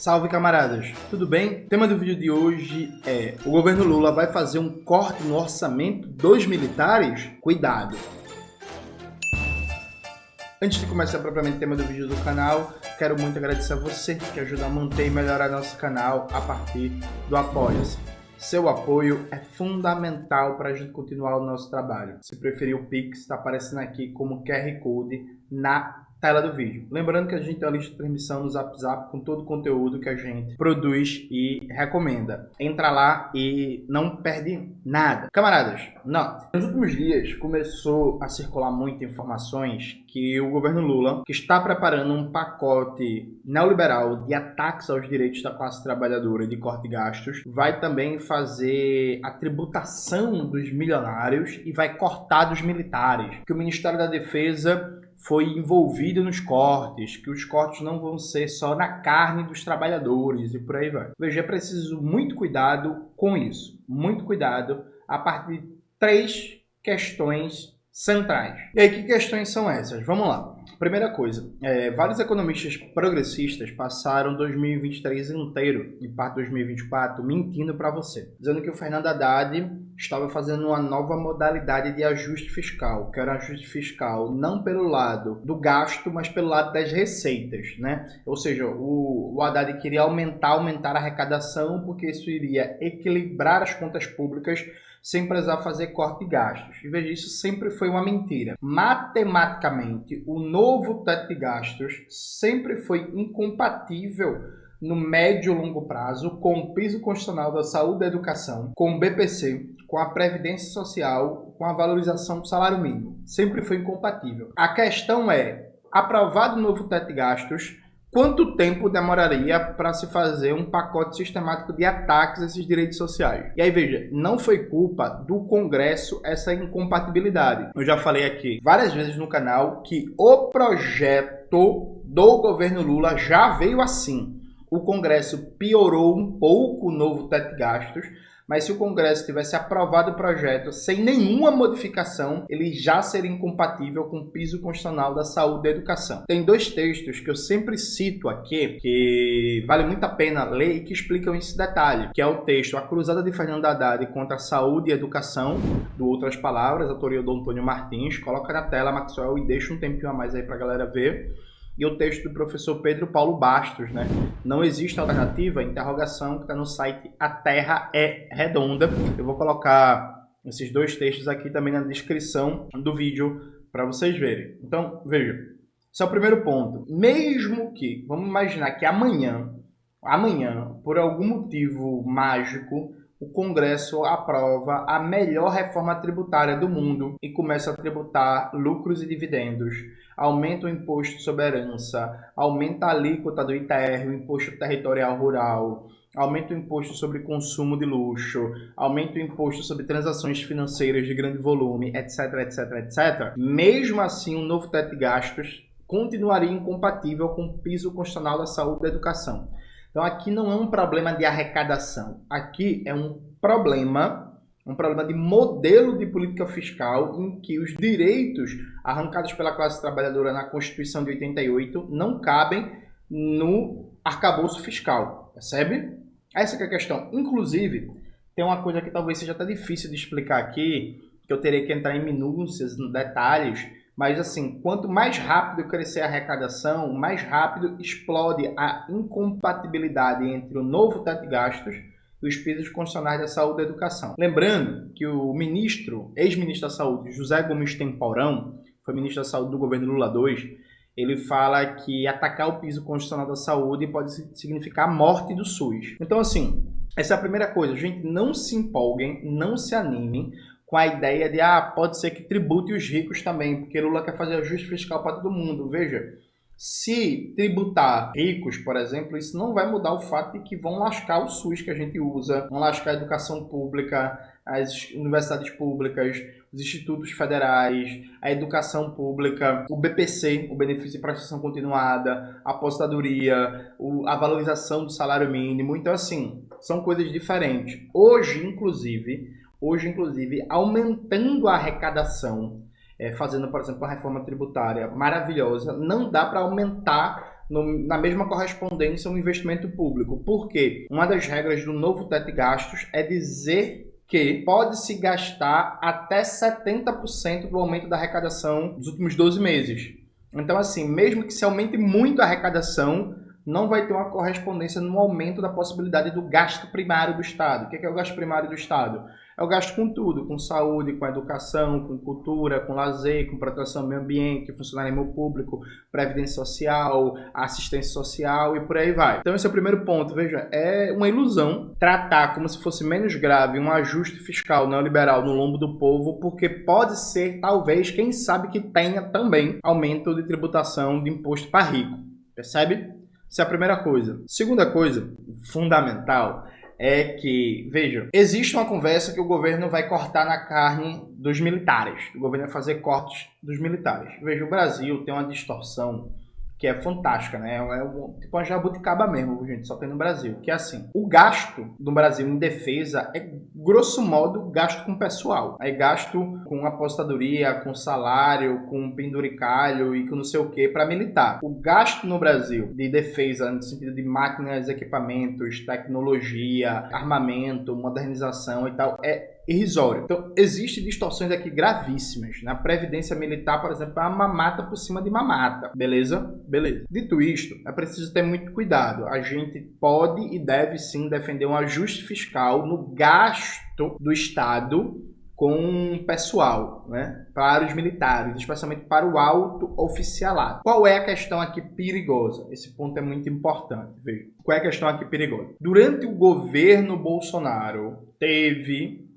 Salve, camaradas! Tudo bem? O tema do vídeo de hoje é: o governo Lula vai fazer um corte no orçamento dos militares? Cuidado! Antes de começar propriamente o tema do vídeo do canal, quero muito agradecer a você que ajuda a manter e melhorar nosso canal a partir do Apoia-se. Seu apoio é fundamental para a gente continuar o nosso trabalho. Se preferir o Pix, está aparecendo aqui como QR Code na tela do vídeo. Lembrando que a gente tem uma lista de transmissão no Zap Zap com todo o conteúdo que a gente produz e recomenda. Entra lá e não perde nada. Camaradas, note, nos últimos dias começou a circular muitas informações que o governo Lula, que está preparando um pacote neoliberal de ataques aos direitos da classe trabalhadora e de corte de gastos, vai também fazer a tributação dos milionários e vai cortar dos militares, que o Ministério da Defesa foi envolvido nos cortes, que os cortes não vão ser só na carne dos trabalhadores e por aí vai. Veja, é preciso muito cuidado com isso, muito cuidado a partir de 3 questões centrais. E aí, que questões são essas? Vamos lá. Primeira coisa, vários economistas progressistas passaram 2023 inteiro e parte de 2024 mentindo para você, dizendo que o Fernando Haddad estava fazendo uma nova modalidade de ajuste fiscal, que era um ajuste fiscal não pelo lado do gasto, mas pelo lado das receitas, né? Ou seja, o Haddad queria aumentar a arrecadação, porque isso iria equilibrar as contas públicas sem precisar fazer corte de gastos. E veja, isso sempre foi uma mentira. Matematicamente, o novo teto de gastos sempre foi incompatível no médio e longo prazo com o piso constitucional da saúde e da educação, com o BPC, com a Previdência Social, com a valorização do salário mínimo. Sempre foi incompatível. A questão é, aprovado o novo teto de gastos, quanto tempo demoraria para se fazer um pacote sistemático de ataques a esses direitos sociais? E aí, veja, não foi culpa do Congresso essa incompatibilidade. Eu já falei aqui várias vezes no canal que o projeto do governo Lula já veio assim. O Congresso piorou um pouco o novo teto de gastos, mas se o Congresso tivesse aprovado o projeto sem nenhuma modificação, ele já seria incompatível com o piso constitucional da saúde e da educação. Tem 2 textos que eu sempre cito aqui, que vale muito a pena ler e que explicam esse detalhe, que é o texto A Cruzada de Fernando Haddad contra a Saúde e a Educação, do Outras Palavras, autoria do Antônio Martins. Coloca na tela, Maxwell, e deixa um tempinho a mais aí para a galera ver. E o texto do professor Pedro Paulo Bastos, né? Não existe alternativa, interrogação, que está no site A Terra é Redonda. Eu vou colocar esses 2 textos aqui também na descrição do vídeo para vocês verem. Então, veja, esse é o primeiro ponto. Mesmo que, vamos imaginar que amanhã, por algum motivo mágico, o Congresso aprova a melhor reforma tributária do mundo e começa a tributar lucros e dividendos, aumenta o imposto sobre herança, aumenta a alíquota do ITR, o imposto territorial rural, aumenta o imposto sobre consumo de luxo, aumenta o imposto sobre transações financeiras de grande volume, etc, etc, etc. Mesmo assim, o novo teto de gastos continuaria incompatível com o piso constitucional da saúde e da educação. Então aqui não é um problema de arrecadação, aqui é um problema de modelo de política fiscal em que os direitos arrancados pela classe trabalhadora na Constituição de 88 não cabem no arcabouço fiscal, percebe? Essa que é a questão. Inclusive, tem uma coisa que talvez seja até difícil de explicar aqui, que eu teria que entrar em minúcias, em detalhes, mas assim, quanto mais rápido crescer a arrecadação, mais rápido explode a incompatibilidade entre o novo teto de gastos e os pisos constitucionais da saúde e da educação. Lembrando que o ex-ministro da Saúde, José Gomes Temporão, foi ministro da Saúde do governo Lula II, ele fala que atacar o piso constitucional da saúde pode significar a morte do SUS. Então assim, essa é a primeira coisa. Gente, não se empolguem, não se animem com a ideia de, pode ser que tribute os ricos também, porque Lula quer fazer ajuste fiscal para todo mundo. Veja, se tributar ricos, por exemplo, isso não vai mudar o fato de que vão lascar o SUS que a gente usa, vão lascar a educação pública, as universidades públicas, os institutos federais, a educação pública, o BPC, o benefício de prestação continuada, a aposentadoria, a valorização do salário mínimo. Então, assim, são coisas diferentes. Hoje, inclusive, aumentando a arrecadação, fazendo, por exemplo, uma reforma tributária maravilhosa, não dá para aumentar na mesma correspondência um investimento público. Por quê? Uma das regras do novo teto de gastos é dizer que pode-se gastar até 70% do aumento da arrecadação dos últimos 12 meses. Então, assim, mesmo que se aumente muito a arrecadação, não vai ter uma correspondência no aumento da possibilidade do gasto primário do Estado. O que é o gasto primário do Estado? É o gasto com tudo, com saúde, com educação, com cultura, com lazer, com proteção do meio ambiente, funcionalismo público, previdência social, assistência social e por aí vai. Então esse é o primeiro ponto, veja, é uma ilusão tratar como se fosse menos grave um ajuste fiscal neoliberal no lombo do povo, porque pode ser, talvez, quem sabe que tenha também aumento de tributação de imposto para rico, percebe? Essa é a primeira coisa. Segunda coisa, fundamental, é que, veja, existe uma conversa que o governo vai cortar na carne dos militares. O governo vai fazer cortes dos militares. Veja, o Brasil tem uma distorção que é fantástica, né? Tipo uma jabuticaba mesmo, gente, só tem no Brasil. Que é assim, o gasto do Brasil em defesa é, grosso modo, gasto com pessoal. É gasto com apostadoria, com salário, com penduricalho e com não sei o que para militar. O gasto no Brasil de defesa, no sentido de máquinas, equipamentos, tecnologia, armamento, modernização e tal, é irrisório. Então, existem distorções aqui gravíssimas. Na Previdência Militar, por exemplo, é uma mamata por cima de mamata. Beleza? Beleza. Dito isto, é preciso ter muito cuidado. A gente pode e deve sim defender um ajuste fiscal no gasto do Estado com pessoal, né? Para os militares, especialmente para o alto oficialado. Qual é a questão aqui perigosa? Esse ponto é muito importante. Veja. Qual é a questão aqui perigosa? Durante o governo Bolsonaro, teve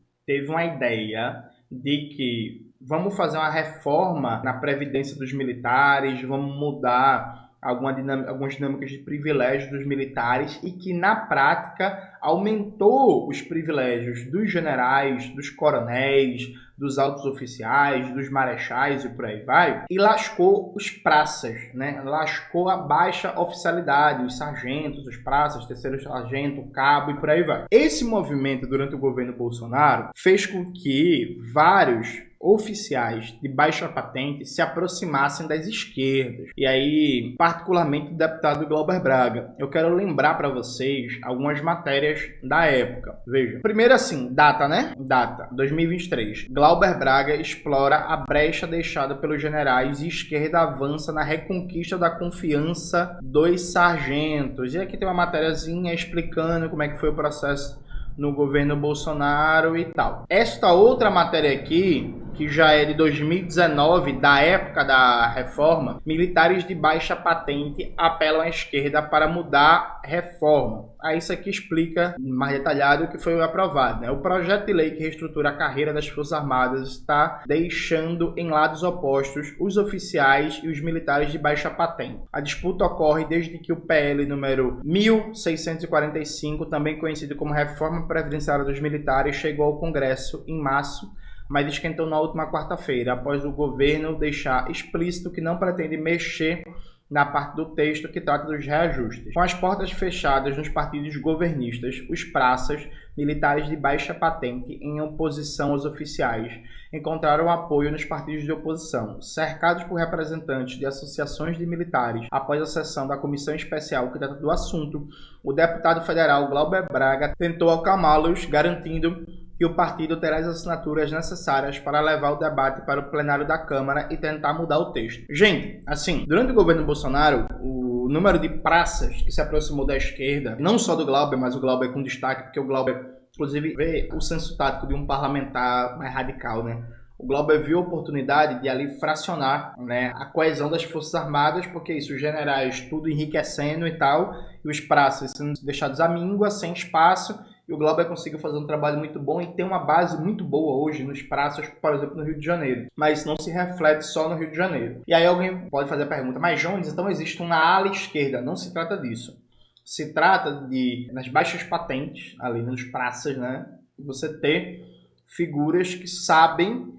uma ideia de que vamos fazer uma reforma na previdência dos militares, vamos mudar algumas dinâmicas de privilégios dos militares e que, na prática, aumentou os privilégios dos generais, dos coronéis, dos altos oficiais, dos marechais e por aí vai, e lascou os praças, né? Lascou a baixa oficialidade, os sargentos, os praças, terceiro sargento, cabo e por aí vai. Esse movimento durante o governo Bolsonaro fez com que vários oficiais de baixa patente se aproximassem das esquerdas. E aí, particularmente o deputado Glauber Braga. Eu quero lembrar para vocês algumas matérias da época. Veja. Primeiro assim, data, né? Data, 2023. Glauber Braga explora a brecha deixada pelos generais e esquerda avança na reconquista da confiança dos sargentos. E aqui tem uma matériazinha explicando como é que foi o processo no governo Bolsonaro e tal. Esta outra matéria aqui, que já é de 2019, da época da reforma, militares de baixa patente apelam à esquerda para mudar reforma. Aí isso aqui explica mais detalhado o que foi aprovado, né? O projeto de lei que reestrutura a carreira das Forças Armadas está deixando em lados opostos os oficiais e os militares de baixa patente. A disputa ocorre desde que o PL número 1645, também conhecido como Reforma Previdenciária dos Militares, chegou ao Congresso em março, mas esquentou na última quarta-feira, após o governo deixar explícito que não pretende mexer na parte do texto que trata dos reajustes. Com as portas fechadas nos partidos governistas, os praças, militares de baixa patente em oposição aos oficiais, encontraram apoio nos partidos de oposição. Cercados por representantes de associações de militares após a sessão da comissão especial que trata do assunto, o deputado federal Glauber Braga tentou acalmá-los, garantindo que o partido terá as assinaturas necessárias para levar o debate para o plenário da Câmara e tentar mudar o texto. Gente, assim, durante o governo Bolsonaro, o número de praças que se aproximou da esquerda, não só do Glauber, mas o Glauber com destaque, porque o Glauber, inclusive, vê o senso tático de um parlamentar mais radical, né? O Glauber viu a oportunidade de ali fracionar, né, a coesão das Forças Armadas, porque isso, os generais tudo enriquecendo e tal, e os praças sendo deixados à míngua, sem espaço. E o Glauber conseguiu fazer um trabalho muito bom e tem uma base muito boa hoje nos praças, por exemplo, no Rio de Janeiro. Mas isso não se reflete só no Rio de Janeiro. E aí alguém pode fazer a pergunta, mas Jones, então existe uma ala esquerda. Não se trata disso. Se trata de, nas baixas patentes, ali nos praças, né, você ter figuras que sabem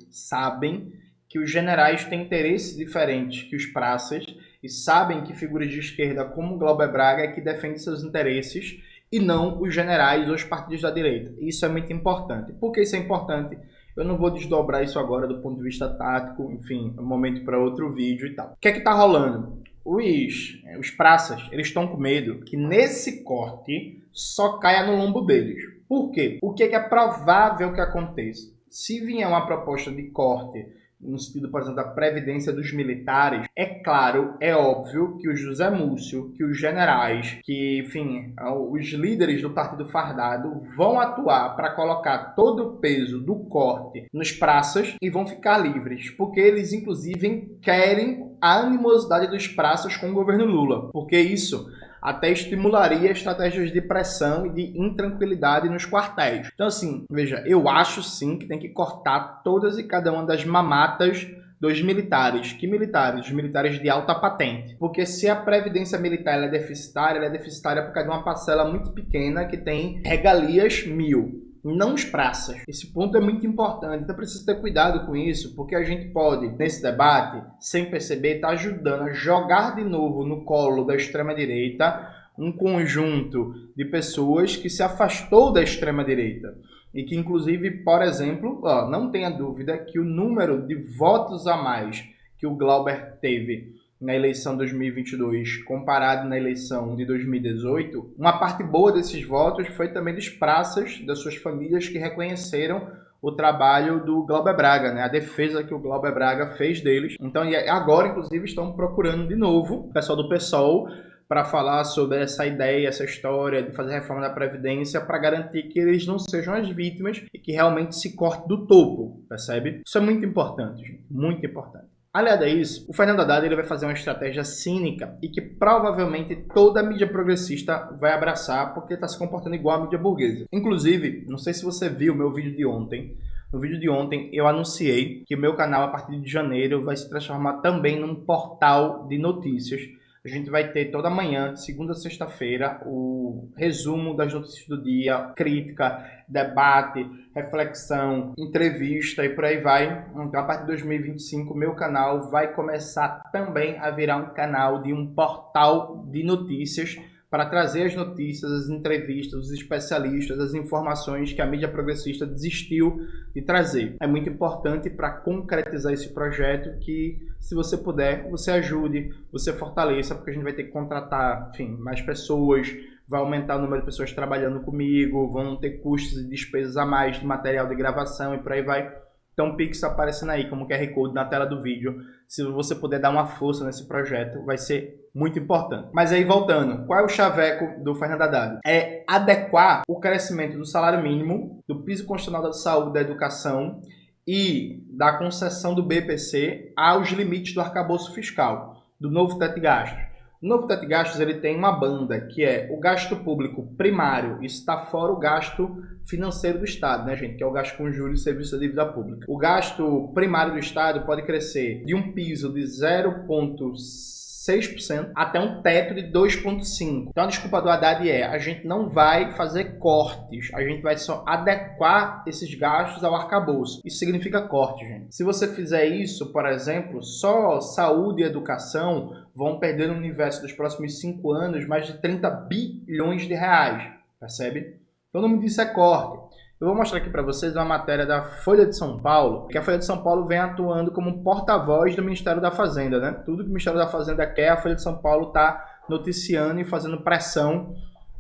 que os generais têm interesses diferentes que os praças e sabem que figuras de esquerda como o Glauber Braga é que defendem seus interesses e não os generais ou os partidos da direita. Isso é muito importante. Por que isso é importante? Eu não vou desdobrar isso agora do ponto de vista tático, enfim, é um momento para outro vídeo e tal. O que é que tá rolando? os praças, eles estão com medo que nesse corte só caia no lombo deles. Por quê? O que é provável que aconteça? Se vier uma proposta de corte no sentido, por exemplo, da previdência dos militares, é claro, é óbvio que o José Múcio, que os generais, que, enfim, os líderes do Partido Fardado vão atuar para colocar todo o peso do corte nos praças e vão ficar livres, porque eles, inclusive, querem a animosidade dos praças com o governo Lula, porque isso até estimularia estratégias de pressão e de intranquilidade nos quartéis. Então, assim, veja, eu acho sim que tem que cortar todas e cada uma das mamatas dos militares. Que militares? Os militares de alta patente. Porque se a previdência militar ela é deficitária por causa de uma parcela muito pequena que tem regalias 1000. Não os praças. Esse ponto é muito importante, então precisa ter cuidado com isso, porque a gente pode, nesse debate, sem perceber, estar ajudando a jogar de novo no colo da extrema-direita um conjunto de pessoas que se afastou da extrema-direita e que, inclusive, por exemplo, não tenha dúvida que o número de votos a mais que o Glauber teve na eleição de 2022, comparado na eleição de 2018, uma parte boa desses votos foi também dos praças, das suas famílias que reconheceram o trabalho do Glauber Braga, né? A defesa que o Glauber Braga fez deles. Então, agora, inclusive, estão procurando de novo o pessoal do PSOL para falar sobre essa ideia, essa história de fazer a reforma da Previdência para garantir que eles não sejam as vítimas e que realmente se corte do topo, percebe? Isso é muito importante, gente, muito importante. Aliado a isso, o Fernando Haddad ele vai fazer uma estratégia cínica e que provavelmente toda a mídia progressista vai abraçar porque está se comportando igual a mídia burguesa. Inclusive, não sei se você viu o meu vídeo de ontem. No vídeo de ontem eu anunciei que o meu canal a partir de janeiro vai se transformar também num portal de notícias. A gente vai ter toda manhã, de segunda a sexta-feira, o resumo das notícias do dia, crítica, debate, reflexão, entrevista e por aí vai. Então, a partir de 2025, o meu canal vai começar também a virar um canal de um portal de notícias para trazer as notícias, as entrevistas, os especialistas, as informações que a mídia progressista desistiu de trazer. É muito importante para concretizar esse projeto que, se você puder, você ajude, você fortaleça, porque a gente vai ter que contratar, enfim, mais pessoas, vai aumentar o número de pessoas trabalhando comigo, vão ter custos e despesas a mais de material de gravação e por aí vai. Então o Pix aparecendo aí como QR Code na tela do vídeo. Se você puder dar uma força nesse projeto, vai ser muito importante. Mas aí voltando, qual é o chaveco do Fernando Haddad? É adequar o crescimento do salário mínimo, do piso constitucional da saúde e da educação e da concessão do BPC aos limites do arcabouço fiscal, do novo teto de gastos. O novo teto de gastos ele tem uma banda, que é o gasto público primário, isso está fora o gasto financeiro do Estado, né, gente? Que é o gasto com juros e serviço da dívida pública. O gasto primário do Estado pode crescer de um piso de 0,6% até um teto de 2,5%. Então a desculpa do Haddad é, a gente não vai fazer cortes, a gente vai só adequar esses gastos ao arcabouço. Isso significa corte, gente. Se você fizer isso, por exemplo, só saúde e educação vão perder no universo dos próximos 5 anos mais de 30 bilhões de reais, percebe? Então o nome disso é corte. Eu vou mostrar aqui para vocês uma matéria da Folha de São Paulo, que a Folha de São Paulo vem atuando como porta-voz do Ministério da Fazenda, né? Tudo que o Ministério da Fazenda quer, a Folha de São Paulo está noticiando e fazendo pressão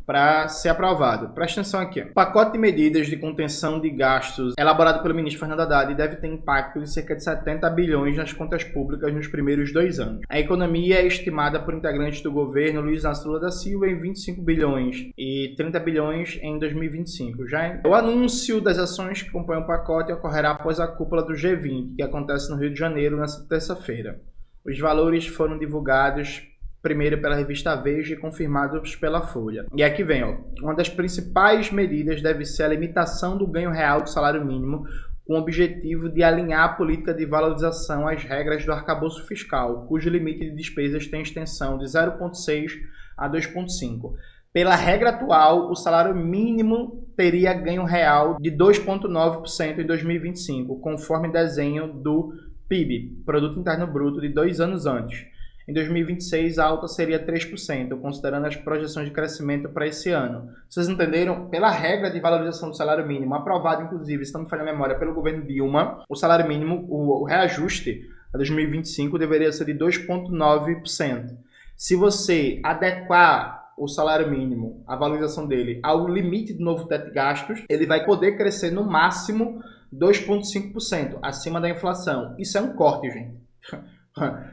para ser aprovado. Presta atenção aqui. O pacote de medidas de contenção de gastos elaborado pelo ministro Fernando Haddad deve ter impacto de cerca de 70 bilhões nas contas públicas nos primeiros 2 anos. A economia é estimada por integrantes do governo Luiz Inácio Lula da Silva em 25 bilhões e 30 bilhões em 2025. O anúncio das ações que compõem o pacote ocorrerá após a cúpula do G20, que acontece no Rio de Janeiro nesta terça-feira. Os valores foram divulgados primeiro pela revista Veja e confirmados pela Folha. E aqui vem, uma das principais medidas deve ser a limitação do ganho real do salário mínimo, com o objetivo de alinhar a política de valorização às regras do arcabouço fiscal, cujo limite de despesas tem extensão de 0,6 a 2,5. Pela regra atual, o salário mínimo teria ganho real de 2,9% em 2025, conforme desenho do PIB, Produto Interno Bruto, de 2 anos antes. Em 2026, a alta seria 3%, considerando as projeções de crescimento para esse ano. Vocês entenderam? Pela regra de valorização do salário mínimo, aprovada, inclusive, se não me falha a memória, pelo governo Dilma, o salário mínimo, o reajuste a 2025 deveria ser de 2,9%. Se você adequar o salário mínimo, a valorização dele, ao limite do novo teto de gastos, ele vai poder crescer no máximo 2,5%, acima da inflação. Isso é um corte, gente.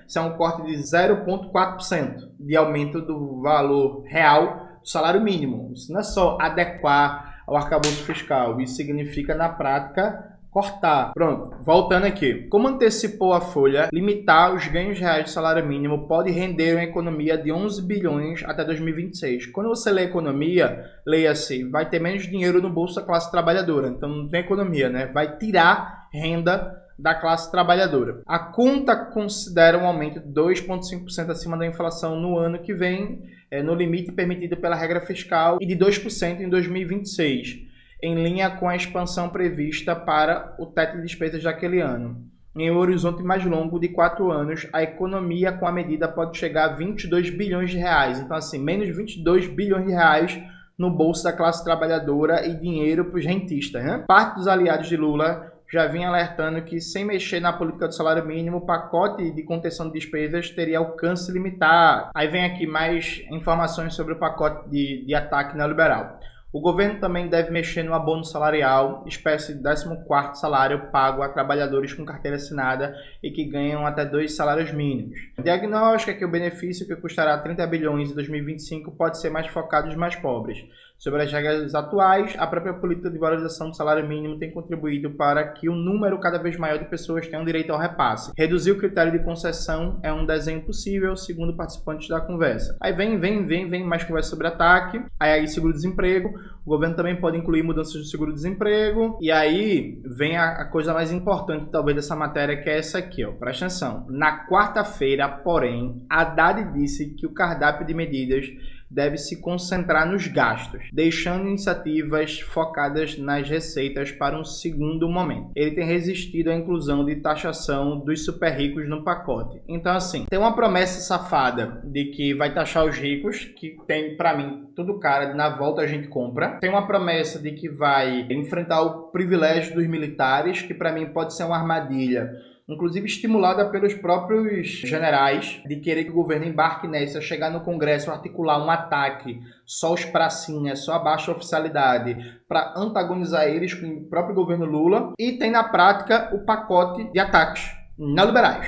Isso é um corte de 0,4% de aumento do valor real do salário mínimo. Isso não é só adequar ao arcabouço fiscal, isso significa, na prática, cortar. Pronto, voltando aqui. Como antecipou a Folha, limitar os ganhos reais do salário mínimo pode render uma economia de 11 bilhões até 2026. Quando você lê economia, leia-se, vai ter menos dinheiro no bolso da classe trabalhadora. Então não tem economia, né? Vai tirar renda da classe trabalhadora. A conta considera um aumento de 2,5% acima da inflação no ano que vem, no limite permitido pela regra fiscal, e de 2% em 2026. Em linha com a expansão prevista para o teto de despesas daquele ano. Em um horizonte mais longo de 4 anos, a economia com a medida pode chegar a 22 bilhões de reais. Então, assim, menos 22 bilhões de reais no bolso da classe trabalhadora e dinheiro para os rentistas, né? Parte dos aliados de Lula já vinha alertando que, sem mexer na política do salário mínimo, o pacote de contenção de despesas teria alcance limitado. Aí vem aqui mais informações sobre o pacote de ataque neoliberal. O governo também deve mexer no abono salarial, espécie de 14º salário pago a trabalhadores com carteira assinada e que ganham até 2 salários mínimos. O diagnóstico é que o benefício, que custará 30 bilhões em 2025, pode ser mais focado nos mais pobres. Sobre as regras atuais, a própria política de valorização do salário mínimo tem contribuído para que um número cada vez maior de pessoas tenham direito ao repasse. Reduzir o critério de concessão é um desenho possível, segundo participantes da conversa. Aí vem mais conversa sobre ataque, aí seguro-desemprego. O governo também pode incluir mudanças no seguro-desemprego. E aí vem a coisa mais importante, talvez, dessa matéria, que é essa aqui, ó. Presta atenção. Na quarta-feira, porém, Haddad disse que o cardápio de medidas deve se concentrar nos gastos, deixando iniciativas focadas nas receitas para um segundo momento. Ele tem resistido à inclusão de taxação dos super ricos no pacote. Então, assim, tem uma promessa safada de que vai taxar os ricos, que tem, para mim, tudo cara, na volta a gente compra. Tem uma promessa de que vai enfrentar o privilégio dos militares, que para mim pode ser uma armadilha, inclusive estimulada pelos próprios generais, de querer que o governo embarque nessa, chegar no Congresso, articular um ataque, só os pracinhas, só a baixa oficialidade, para antagonizar eles com o próprio governo Lula. E tem na prática o pacote de ataques neoliberais,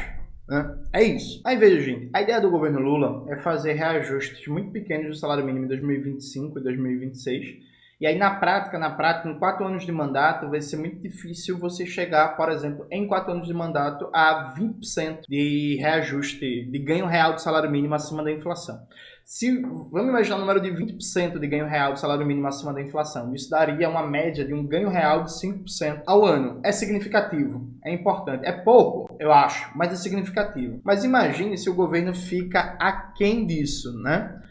né? É isso. Aí veja, gente, a ideia do governo Lula é fazer reajustes muito pequenos do salário mínimo em 2025 e 2026. E aí, na prática, em 4 anos de mandato, vai ser muito difícil você chegar, por exemplo, em 4 anos de mandato, a 20% de reajuste, de ganho real do salário mínimo acima da inflação. Vamos imaginar o número de 20% de ganho real do salário mínimo acima da inflação. Isso daria uma média de um ganho real de 5% ao ano. É significativo, é importante. É pouco, eu acho, mas é significativo. Mas imagine se o governo fica aquém disso, né?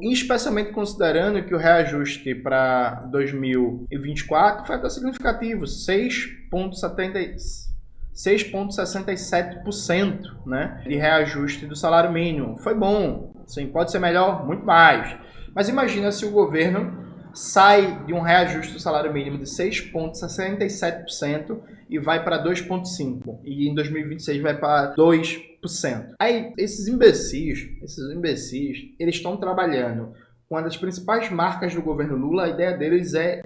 Especialmente considerando que o reajuste para 2024 foi até significativo, 6,67%, né, de reajuste do salário mínimo. Foi bom, sim, pode ser melhor, muito mais. Mas imagina se o governo sai de um reajuste do salário mínimo de 6,67% e vai para 2,5%. E em 2026 vai para 2%. Aí, esses imbecis, eles estão trabalhando com uma das principais marcas do governo Lula. A ideia deles é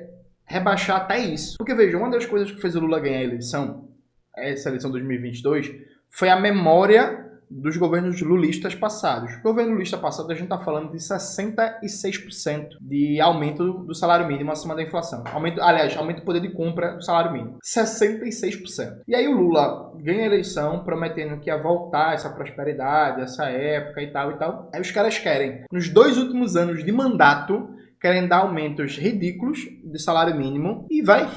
rebaixar até isso. Porque, veja, uma das coisas que fez o Lula ganhar a eleição, essa eleição de 2022, foi a memória dos governos lulistas passados. O governo lulista passado, a gente está falando de 66% de aumento do salário mínimo acima da inflação. Aumento do poder de compra do salário mínimo. 66%. E aí o Lula ganha a eleição prometendo que ia voltar essa prosperidade, essa época e tal e tal. Aí os caras querem, nos 2 últimos anos de mandato, querem dar aumentos ridículos de salário mínimo e vai...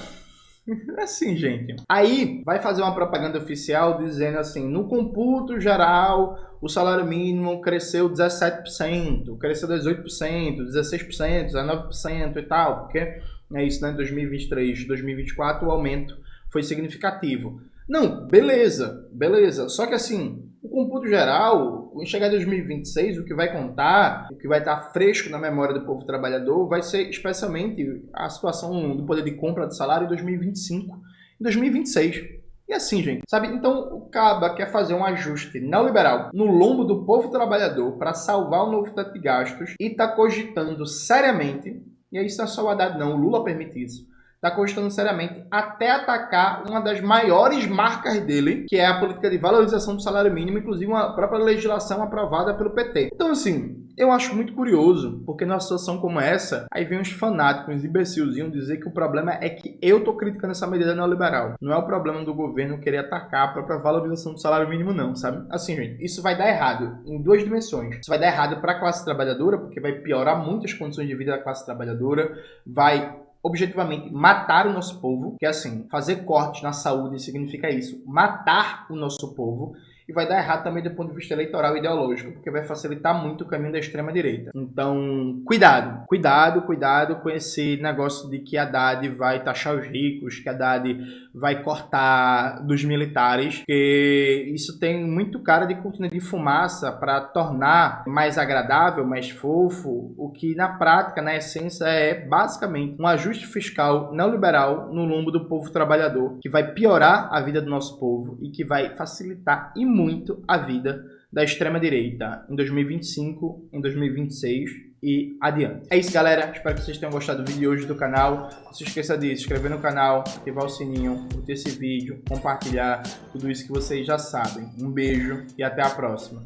Assim, gente. Aí vai fazer uma propaganda oficial dizendo assim: no computo geral, o salário mínimo cresceu 17%, cresceu 18%, 16%, 19% e tal, porque é isso, né? Em 2023, 2024 o aumento foi significativo. Não, beleza. Só que assim, o computo geral, quando chegar em 2026, o que vai contar, o que vai estar fresco na memória do povo trabalhador, vai ser especialmente a situação do poder de compra do salário em 2025 e 2026. E assim, gente, sabe? Então o Caba quer fazer um ajuste neoliberal no lombo do povo trabalhador para salvar o novo teto de gastos e tá cogitando seriamente, e aí isso não é só o Haddad não, o Lula permite isso, está cogitando seriamente até atacar uma das maiores marcas dele, que é a política de valorização do salário mínimo, inclusive uma própria legislação aprovada pelo PT. Então, assim, eu acho muito curioso, porque numa situação como essa, aí vem uns fanáticos, uns imbecilzinhos dizer que o problema é que eu tô criticando essa medida neoliberal. Não é o problema do governo querer atacar a própria valorização do salário mínimo não, sabe? Assim, gente, isso vai dar errado em duas dimensões. Isso vai dar errado para a classe trabalhadora, porque vai piorar muito as condições de vida da classe trabalhadora, vai objetivamente matar o nosso povo, que é assim, fazer cortes na saúde significa isso, matar o nosso povo, e vai dar errado também do ponto de vista eleitoral e ideológico, porque vai facilitar muito o caminho da extrema-direita. Então, cuidado com esse negócio de que Haddad vai taxar os ricos, que Haddad vai cortar dos militares, porque isso tem muito cara de cortina de fumaça para tornar mais agradável, mais fofo, o que na prática, na essência, é basicamente um ajuste fiscal neoliberal no lombo do povo trabalhador, que vai piorar a vida do nosso povo e que vai facilitar e muito a vida da extrema-direita em 2025, em 2026 e adiante. É isso, galera. Espero que vocês tenham gostado do vídeo de hoje do canal. Não se esqueça de se inscrever no canal, ativar o sininho, curtir esse vídeo, compartilhar, tudo isso que vocês já sabem. Um beijo e até a próxima.